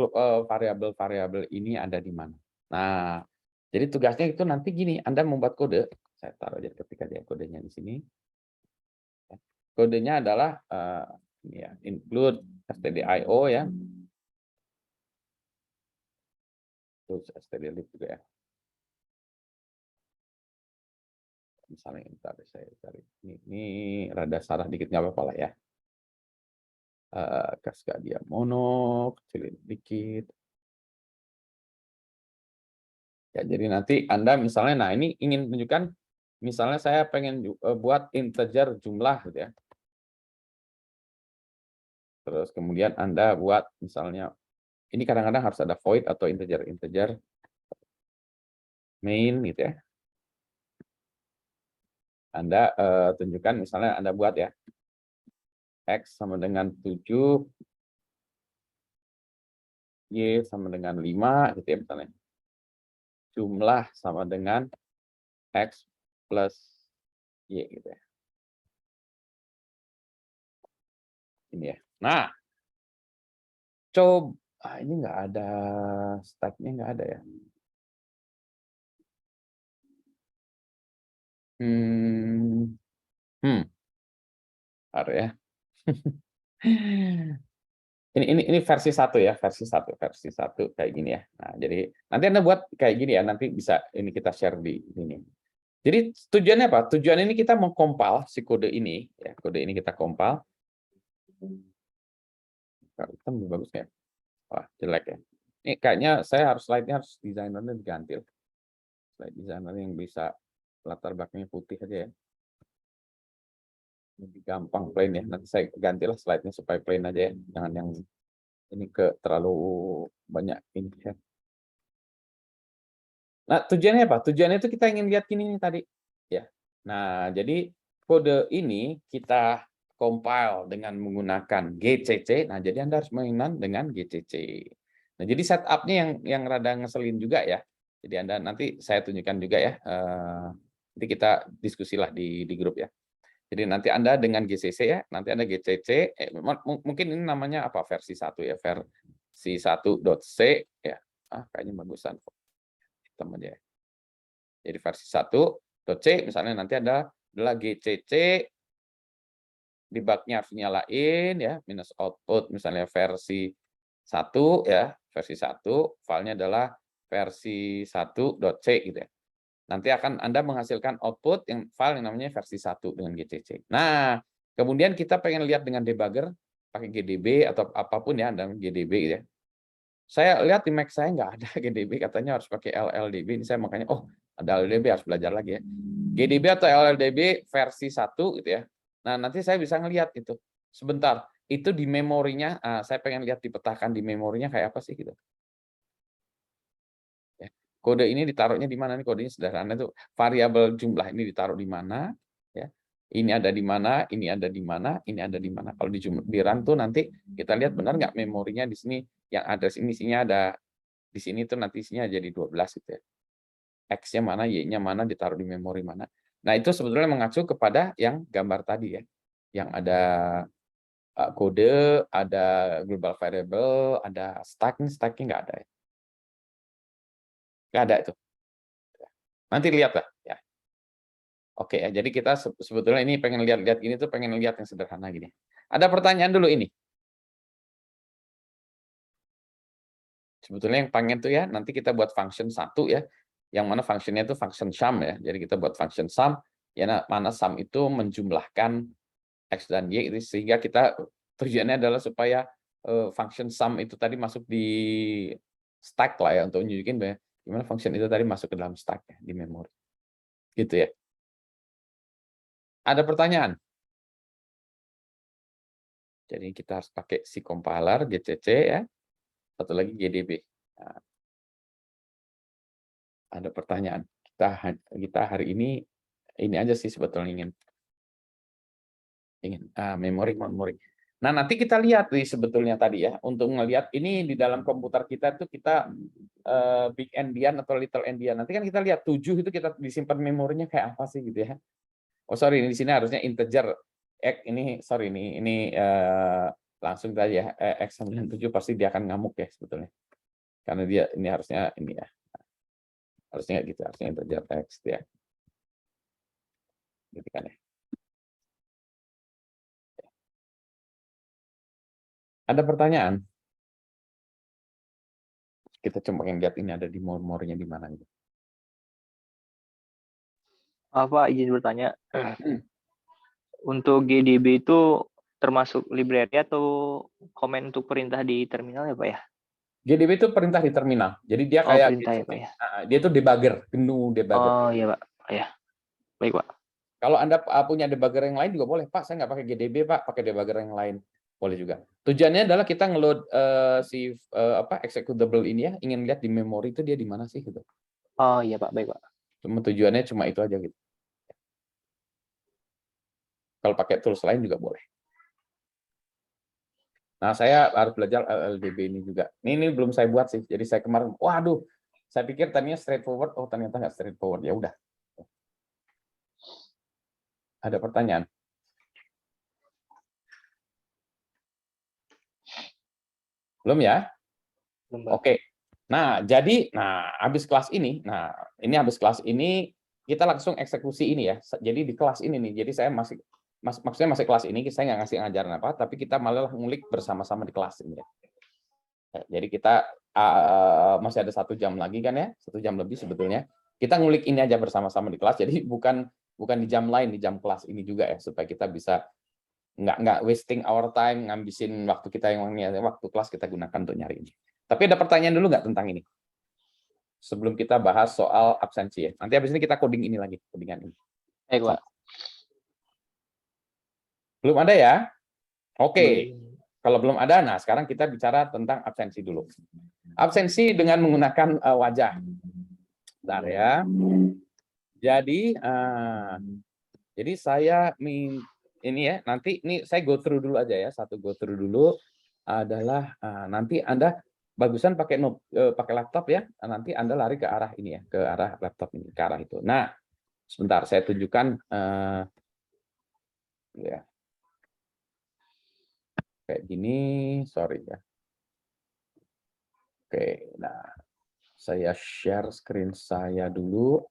variabel-variabel ini ada di mana. Nah, jadi tugasnya itu nanti gini, Anda membuat kode. Saya taruh aja ketika dia kodenya di sini. Kodenya adalah ini ya, include stdio ya. Terus stdlib juga ya. Misalnya ntar saya cari ini rada salah dikit nggak apa-apa lah ya. Cascadia mono kecilin dikit. Ya, jadi nanti Anda misalnya, nah ini ingin menunjukkan, misalnya saya pengen buat integer jumlah gitu ya. Terus kemudian Anda buat misalnya, ini kadang-kadang harus ada void atau integer main gitu ya. Anda tunjukkan misalnya Anda buat ya, X sama dengan 7, Y sama dengan 5 gitu ya misalnya. Jumlah sama dengan X plus Y gitu ya. Ini ya. Nah, Ini nggak ada stack-nya, nggak ada ya. Ada ya. Ini versi 1 ya, versi 1 kayak gini ya. Nah, jadi nanti Anda buat kayak gini ya, nanti bisa ini kita share di ini. Jadi tujuannya apa? Tujuan ini kita mau compile si kode ini, ya, kode ini kita compile. Kalau hitam lebih bagus ya. Wah, jelek ya. Ini kayaknya saya harus slide-nya harus desainernya diganti. Slide designer yang bisa latar belakangnya putih aja ya. Lebih gampang plain ya. Nanti saya gantilah slide-nya supaya plain aja ya. Jangan yang ini terlalu banyak ini ya. Nah, tujuannya apa? Tujuannya itu kita ingin lihat gini nih tadi. Ya. Nah, jadi kode ini kita compile dengan menggunakan GCC. Nah, jadi Anda harus mainan dengan GCC. Nah, jadi setup-nya yang rada ngeselin juga ya. Jadi Anda nanti saya tunjukkan juga ya. Nanti kita diskusilah di grup ya. Jadi nanti Anda dengan GCC ya, nanti Anda GCC, mungkin ini namanya apa, versi 1 ya, versi 1.c ya. Kayaknya bagusan kok. Hitam aja ya. Jadi versi 1.c misalnya nanti adalah GCC, debugnya harus nyalain ya, minus output misalnya versi 1 ya, versi 1, filenya adalah versi 1.c gitu ya. Nanti akan Anda menghasilkan output yang file yang namanya versi 1 dengan GCC. Nah, kemudian kita pengen lihat dengan debugger, pakai GDB atau apapun ya, Anda GDB gitu ya. Saya lihat di Mac saya nggak ada GDB, katanya harus pakai LLDB. Ini saya makanya, ada LLDB, harus belajar lagi ya. GDB atau LLDB versi 1 gitu ya. Nah, nanti saya bisa ngelihat itu. Sebentar, itu di memorinya, saya pengen lihat dipetakan di memorinya kayak apa sih gitu. Kode ini ditaruhnya di mana nih? Kodenya sederhana itu variabel jumlah ini ditaruh di mana ya. Ini ada di mana, ini ada di mana, ini ada di mana. Kalau di run tuh nanti kita lihat benar nggak memorinya di sini yang address ini isinya ada di sini tuh nanti isinya jadi 12 gitu ya. X-nya mana, Y-nya mana, ditaruh di memori mana. Nah, itu sebetulnya mengacu kepada yang gambar tadi ya. Yang ada kode, ada global variable, ada stacknya nggak ada ya. Nggak ada itu. Nanti lihat lah ya. Oke ya, jadi kita sebetulnya ini pengen lihat-lihat ini tuh pengen lihat yang sederhana gini. Ada pertanyaan dulu ini. Sebetulnya yang pengen tuh ya, nanti kita buat function 1 ya, yang mana functionnya itu function sum ya. Jadi kita buat function sum, ya mana sum itu menjumlahkan X dan Y, sehingga kita tujuannya adalah supaya function sum itu tadi masuk di stack lah ya, untuk nunjukin gimana function itu tadi masuk ke dalam stack ya, di memori. Gitu ya. Ada pertanyaan? Jadi kita harus pakai si compiler GCC ya, satu lagi GDB. Nah, ada pertanyaan. Kita hari ini aja sih sebetulnya ingin memori. Nah, nanti kita lihat nih sebetulnya tadi ya, untuk melihat ini di dalam komputer kita tuh kita big endian atau little endian. Nanti kan kita lihat 7 itu kita disimpan memorinya kayak apa sih gitu ya. Oh sorry, di sini harusnya integer. Ini sorry ini langsung saja ya, X97 pasti dia akan ngamuk ya sebetulnya. Karena dia ini harusnya ini ya. Harusnya gitu, harusnya integer X ya. Gitu kan ya. Ada pertanyaan? Kita coba yang lihat ini ada di memorinya di mana gitu. Pak, izin bertanya. Untuk GDB itu termasuk library atau komen untuk perintah di terminal ya Pak ya? GDB itu perintah di terminal. Jadi dia kayak perintah ya Pak ya. Dia itu debugger, GNU debugger. Oh iya Pak. Ya. Baik Pak. Kalau Anda punya debugger yang lain juga boleh, Pak. Saya nggak pakai GDB, Pak. Pakai debugger yang lain. Boleh juga. Tujuannya adalah kita ngeload executable ini ya, ingin lihat di memori itu dia di mana sih gitu. Oh iya Pak, baik Pak. Tujuannya cuma itu aja gitu. Kalau pakai tools lain juga boleh. Nah, saya harus belajar LLDB ini juga. Ini belum saya buat sih. Jadi saya kemarin, waduh, saya pikir tadinya straightforward, oh ternyata nggak straightforward. Ya udah. Ada pertanyaan? Belum ya? Belum, Pak. Oke. Nah, jadi habis kelas ini, habis kelas ini kita langsung eksekusi ini ya. Jadi di kelas ini nih. Jadi saya maksudnya masih kelas ini saya nggak ngasih ngajaran apa, tapi kita malah ngulik bersama-sama di kelas ini ya. Jadi kita masih ada 1 jam lagi kan ya, 1 jam lebih sebetulnya. Kita ngulik ini aja bersama-sama di kelas. Jadi bukan di jam lain, di jam kelas ini juga ya, supaya kita bisa nggak wasting our time, ngabisin waktu kita yang waktu kelas kita gunakan untuk nyari ini. Tapi ada pertanyaan dulu nggak tentang ini? Sebelum kita bahas soal absensi ya. Nanti habis ini kita coding ini lagi, codingan ini. Baik, Pak. Belum ada ya? Oke. Belum. Kalau belum ada, nah sekarang kita bicara tentang absensi dulu. Absensi dengan menggunakan wajah. Bentar ya. Jadi saya ini ya, nanti ini saya go through dulu aja ya, go through dulu adalah nanti Anda bagusan pakai laptop ya, nanti Anda lari ke arah ini ya, ke arah laptop ini, ke arah itu. Nah, sebentar saya tunjukkan ya. Kayak gini, sorry ya. Oke, nah saya share screen saya dulu.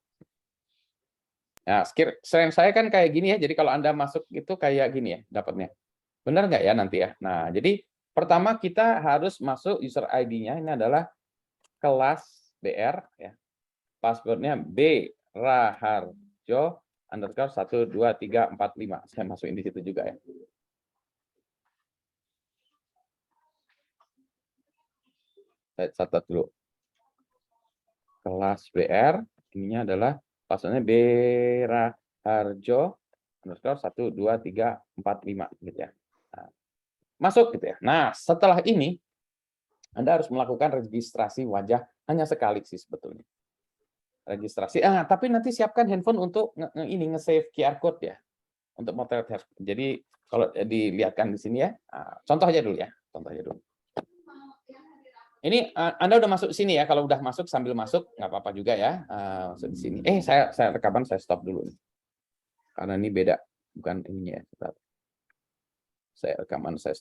Nah, screen saya kan kayak gini ya, jadi kalau Anda masuk itu kayak gini ya dapatnya. Benar nggak ya nanti ya? Nah, jadi pertama kita harus masuk user ID-nya, ini adalah kelas BR, ya. Passwordnya B Raharjo _ 12345. Saya masukin di situ juga ya. Saya catat dulu. Kelas BR, ininya adalah passwordnya B Raharjo _ 12345 gitu ya. Nah, masuk gitu ya. Nah, setelah ini Anda harus melakukan registrasi wajah hanya sekali sih sebetulnya. Registrasi. Tapi nanti siapkan handphone untuk nge-save QR code ya. Untuk motret. Jadi kalau dilihatkan di sini ya. Contoh aja dulu ya. Contoh aja dulu. Ini Anda udah masuk sini ya. Kalau udah masuk sambil masuk nggak apa-apa juga ya. Masuk di sini. Saya rekaman saya stop dulu nih. Karena ini beda, bukan ininya ya. Saya rekaman saya